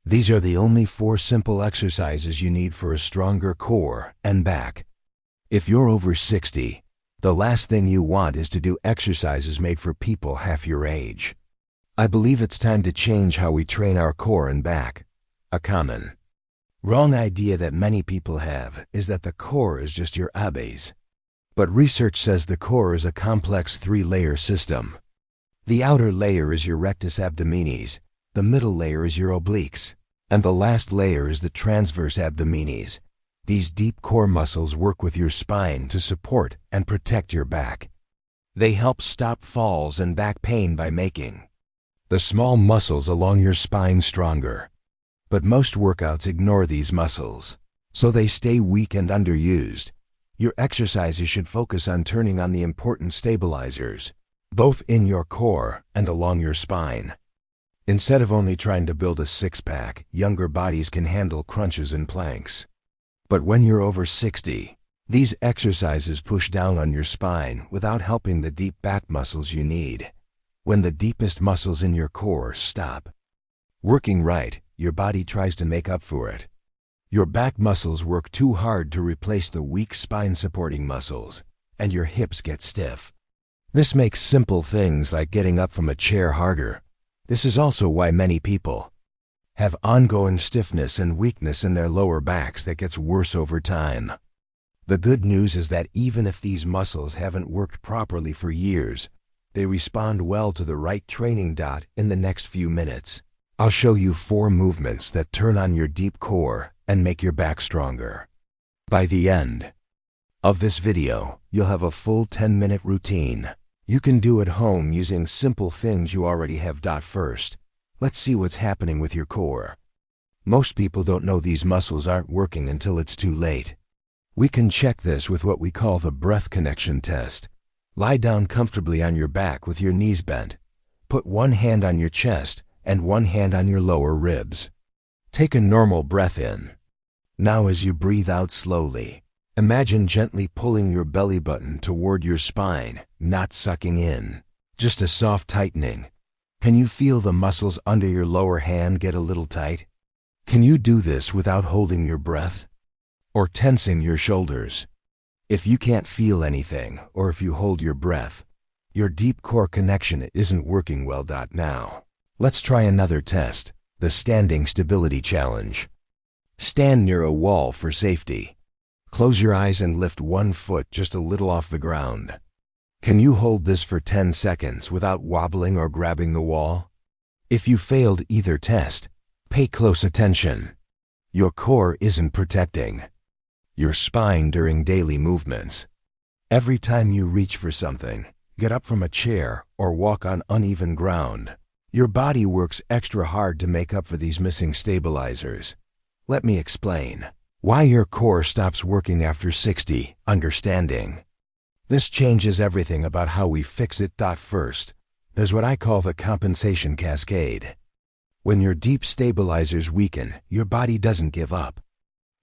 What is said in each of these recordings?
These are the only 4 simple exercises you need for a stronger core and back. If you're over 60, the last thing you want is to do exercises made for people half your age. I believe it's time to change how we train our core and back. A common, wrong idea that many people have is that the core is just your abs. But research says the core is a complex 3-layer system. The outer layer is your rectus abdominis, the middle layer is your obliques, and the last layer is the transverse abdominis. These deep core muscles work with your spine to support and protect your back. They help stop falls and back pain by making the small muscles along your spine stronger. But most workouts ignore these muscles, so they stay weak and underused. Your exercises should focus on turning on the important stabilizers, both in your core and along your spine. Instead of only trying to build a six-pack, younger bodies can handle crunches and planks. But when you're over 60, these exercises push down on your spine without helping the deep back muscles you need. When the deepest muscles in your core stop working right, your body tries to make up for it. Your back muscles work too hard to replace the weak spine-supporting muscles, and your hips get stiff. This makes simple things like getting up from a chair harder. This is also why many people have ongoing stiffness and weakness in their lower backs that gets worse over time. The good news is that even if these muscles haven't worked properly for years, they respond well to the right training. In the next few minutes, I'll show you 4 movements that turn on your deep core and make your back stronger. By the end of this video, you'll have a full 10-minute routine you can do at home using simple things you already have. First, let's see what's happening with your core. Most people don't know these muscles aren't working until it's too late. We can check this with what we call the breath connection test. Lie down comfortably on your back with your knees bent. Put one hand on your chest and one hand on your lower ribs. Take a normal breath in. Now as you breathe out slowly, imagine gently pulling your belly button toward your spine, not sucking in, just a soft tightening. Can you feel the muscles under your lower hand get a little tight? Can you do this without holding your breath or tensing your shoulders? If you can't feel anything, or if you hold your breath, your deep core connection isn't working well. Now, let's try another test, the standing stability challenge. Stand near a wall for safety. Close your eyes and lift one foot just a little off the ground. Can you hold this for 10 seconds without wobbling or grabbing the wall? If you failed either test, pay close attention. Your core isn't protecting your spine during daily movements. Every time you reach for something, get up from a chair, or walk on uneven ground, your body works extra hard to make up for these missing stabilizers. Let me explain why your core stops working after 60. Understanding this changes everything about how we fix it. First, there's what I call the compensation cascade. When your deep stabilizers weaken, your body doesn't give up.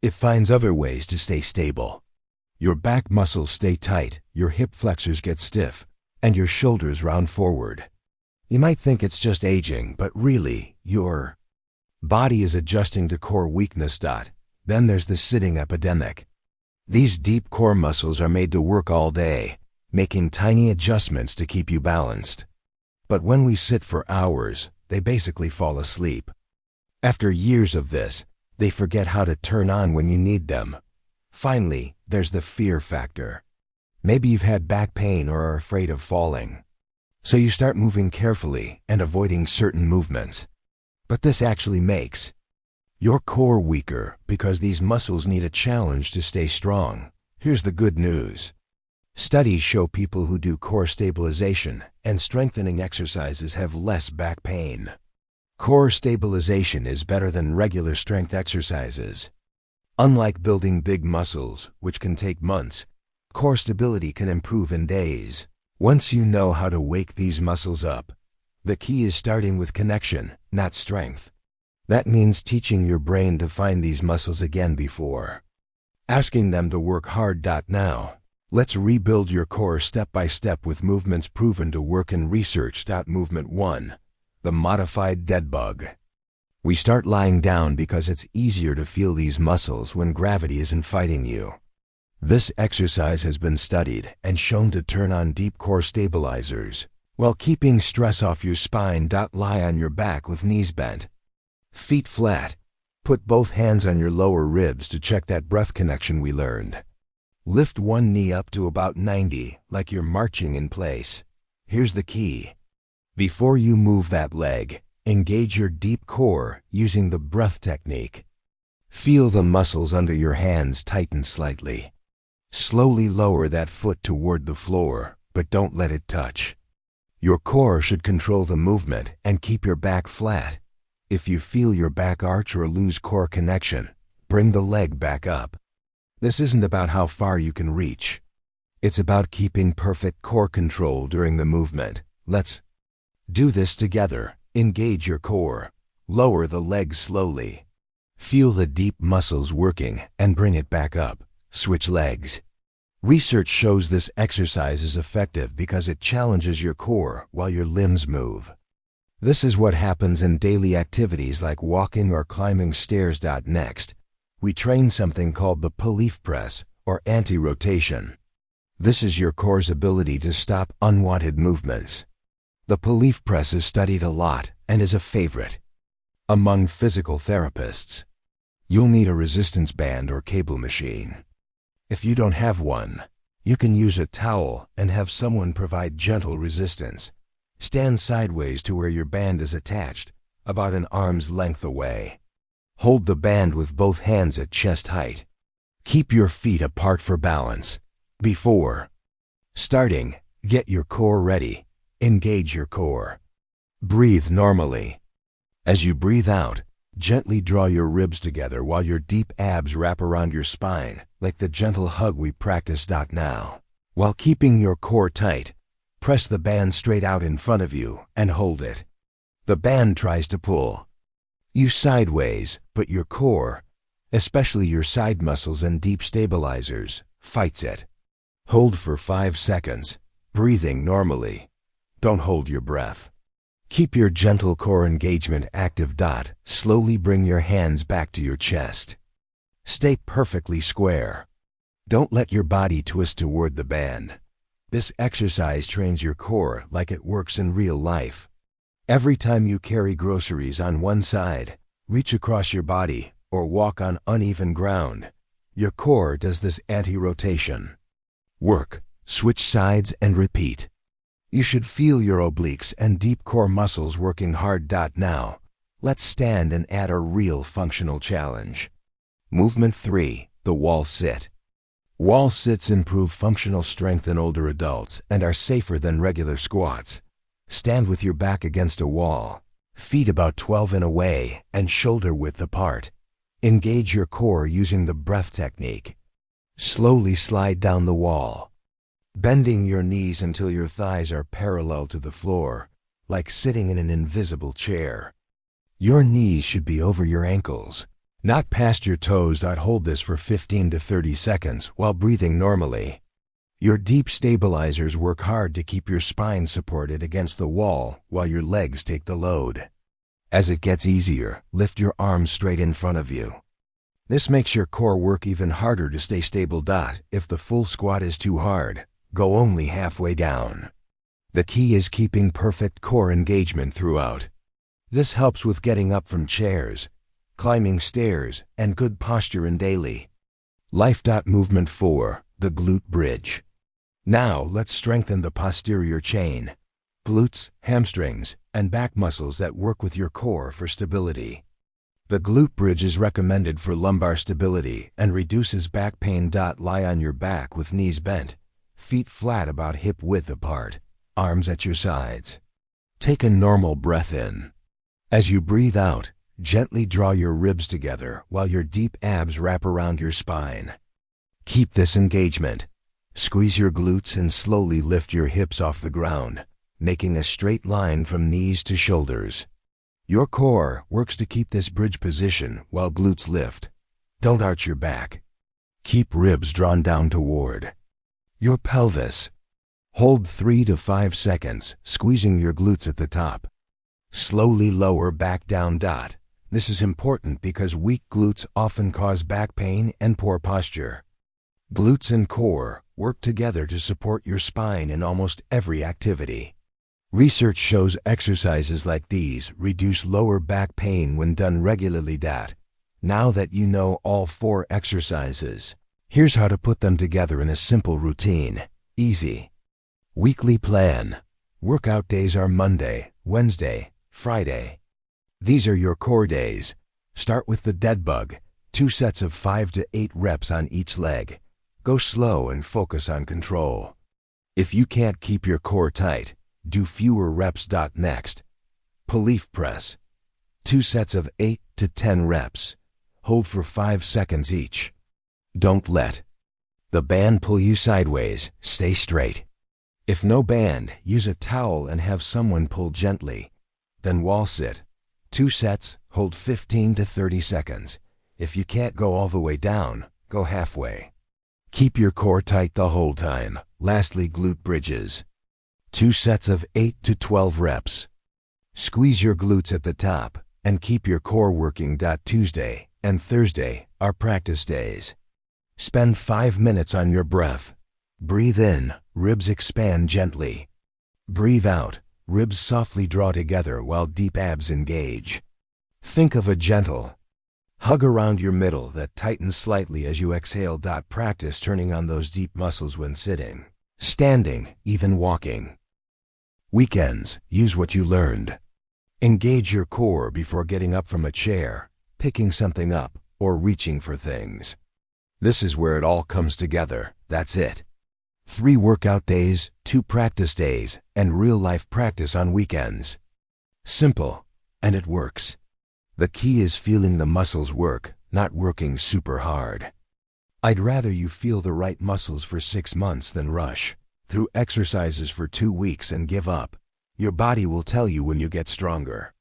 It finds other ways to stay stable. Your back muscles stay tight, your hip flexors get stiff, and your shoulders round forward. You might think it's just aging, but really, your body is adjusting to core weakness. Then there's the sitting epidemic. These deep core muscles are made to work all day, making tiny adjustments to keep you balanced. But when we sit for hours, they basically fall asleep. After years of this, they forget how to turn on when you need them. Finally, there's the fear factor. Maybe you've had back pain or are afraid of falling. So you start moving carefully and avoiding certain movements. But this actually makes your core weaker because these muscles need a challenge to stay strong. Here's the good news. Studies show people who do core stabilization and strengthening exercises have less back pain. Core stabilization is better than regular strength exercises. Unlike building big muscles, which can take months, core stability can improve in days. Once you know how to wake these muscles up, the key is starting with connection, not strength. That means teaching your brain to find these muscles again before asking them to work hard. Now, let's rebuild your core step by step with movements proven to work in research. Movement 1. The modified dead bug. We start lying down because it's easier to feel these muscles when gravity isn't fighting you. This exercise has been studied and shown to turn on deep core stabilizers while keeping stress off your spine. Lie on your back with knees bent, feet flat. Put both hands on your lower ribs to check that breath connection we learned. Lift one knee up to about 90, like you're marching in place. Here's the key. Before you move that leg, engage your deep core using the breath technique. Feel the muscles under your hands tighten slightly. Slowly lower that foot toward the floor, but don't let it touch. Your core should control the movement and keep your back flat. If you feel your back arch or lose core connection, bring the leg back up. This isn't about how far you can reach. It's about keeping perfect core control during the movement. Let's do this together. Engage your core. Lower the leg slowly. Feel the deep muscles working and bring it back up. Switch legs. Research shows this exercise is effective because it challenges your core while your limbs move. This is what happens in daily activities like walking or climbing stairs. Next, we train something called the Pelif press or anti-rotation. This is your core's ability to stop unwanted movements. The Pelif press is studied a lot and is a favorite among physical therapists. You'll need a resistance band or cable machine. If you don't have one, you can use a towel and have someone provide gentle resistance. Stand sideways to where your band is attached, about an arm's length away. Hold the band with both hands at chest height. Keep your feet apart for balance. Before starting, get your core ready. Engage your core. Breathe normally. As you breathe out, gently draw your ribs together while your deep abs wrap around your spine, like the gentle hug we practiced. Now, while keeping your core tight, press the band straight out in front of you and hold it. The band tries to pull you sideways, but your core, especially your side muscles and deep stabilizers, fights it. Hold for 5 seconds, breathing normally. Don't hold your breath. Keep your gentle core engagement active. Slowly bring your hands back to your chest. Stay perfectly square. Don't let your body twist toward the band. This exercise trains your core like it works in real life. Every time you carry groceries on one side, reach across your body, or walk on uneven ground, your core does this anti-rotation. Work, switch sides and repeat. You should feel your obliques and deep core muscles working hard. Now, let's stand and add a real functional challenge. Movement 3, the wall sit. Wall sits improve functional strength in older adults and are safer than regular squats. Stand with your back against a wall, feet about 12 in away and shoulder width apart. Engage your core using the breath technique. Slowly slide down the wall, bending your knees until your thighs are parallel to the floor, like sitting in an invisible chair. Your knees should be over your ankles, not past your toes. Hold this for 15 to 30 seconds while breathing normally. Your deep stabilizers work hard to keep your spine supported against the wall while your legs take the load. As it gets easier, lift your arms straight in front of you. This makes your core work even harder to stay stable. If the full squat is too hard, go only halfway down. The key is keeping perfect core engagement throughout. This helps with getting up from chairs, climbing stairs, and good posture in daily life. Movement 4, the glute bridge. Now let's strengthen the posterior chain, glutes, hamstrings, and back muscles that work with your core for stability. The glute bridge is recommended for lumbar stability and reduces back pain. Lie on your back with knees bent, feet flat about hip width apart, arms at your sides. Take a normal breath in. As you breathe out, gently draw your ribs together while your deep abs wrap around your spine. Keep this engagement. Squeeze your glutes and slowly lift your hips off the ground, making a straight line from knees to shoulders. Your core works to keep this bridge position while glutes lift. Don't arch your back. Keep ribs drawn down toward your pelvis. Hold 3 to 5 seconds, squeezing your glutes at the top. Slowly lower back down. This is important because weak glutes often cause back pain and poor posture. Glutes and core work together to support your spine in almost every activity. Research shows exercises like these reduce lower back pain when done regularly. Now that you know all 4 exercises, here's how to put them together in a simple routine. Easy. Weekly plan. Workout days are Monday, Wednesday, Friday. These are your core days. Start with the dead bug, 2 sets of 5 to 8 reps on each leg. Go slow and focus on control. If you can't keep your core tight, do fewer reps. Next, Pelif press. 2 sets of 8 to 10 reps. Hold for 5 seconds each. Don't let the band pull you sideways. Stay straight. If no band, use a towel and have someone pull gently. Then wall sit. 2 sets, hold 15 to 30 seconds. If you can't go all the way down, go halfway. Keep your core tight the whole time. Lastly, glute bridges. 2 sets of 8 to 12 reps. Squeeze your glutes at the top and keep your core working. Tuesday and Thursday are practice days. Spend 5 minutes on your breath. Breathe in, ribs expand gently. Breathe out, ribs softly draw together while deep abs engage. Think of a gentle hug around your middle that tightens slightly as you exhale. Practice turning on those deep muscles when sitting, standing, even walking. Weekends, use what you learned. Engage your core before getting up from a chair, picking something up, or reaching for things. This is where it all comes together. That's it. 3 workout days, 2 practice days, and real-life practice on weekends. Simple, and it works. The key is feeling the muscles work, not working super hard. I'd rather you feel the right muscles for 6 months than rush through exercises for 2 weeks and give up. Your body will tell you when you get stronger.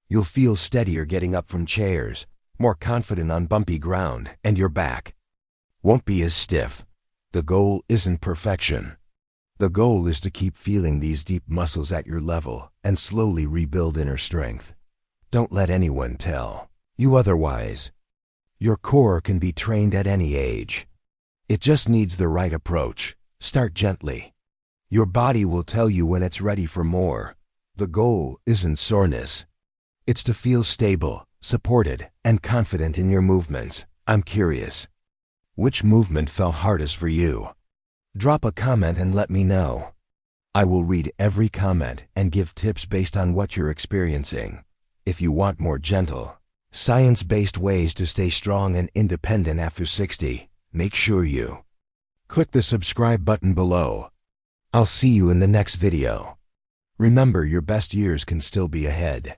You'll feel steadier getting up from chairs, more confident on bumpy ground, and your back won't be as stiff. The goal isn't perfection. The goal is to keep feeling these deep muscles at your level and slowly rebuild inner strength. Don't let anyone tell you otherwise. Your core can be trained at any age. It just needs the right approach. Start gently. Your body will tell you when it's ready for more. The goal isn't soreness. It's to feel stable, supported, and confident in your movements. I'm curious, which movement felt hardest for you? Drop a comment and let me know. I will read every comment and give tips based on what you're experiencing. If you want more gentle, science-based ways to stay strong and independent after 60, make sure you click the subscribe button below. I'll see you in the next video. Remember, your best years can still be ahead.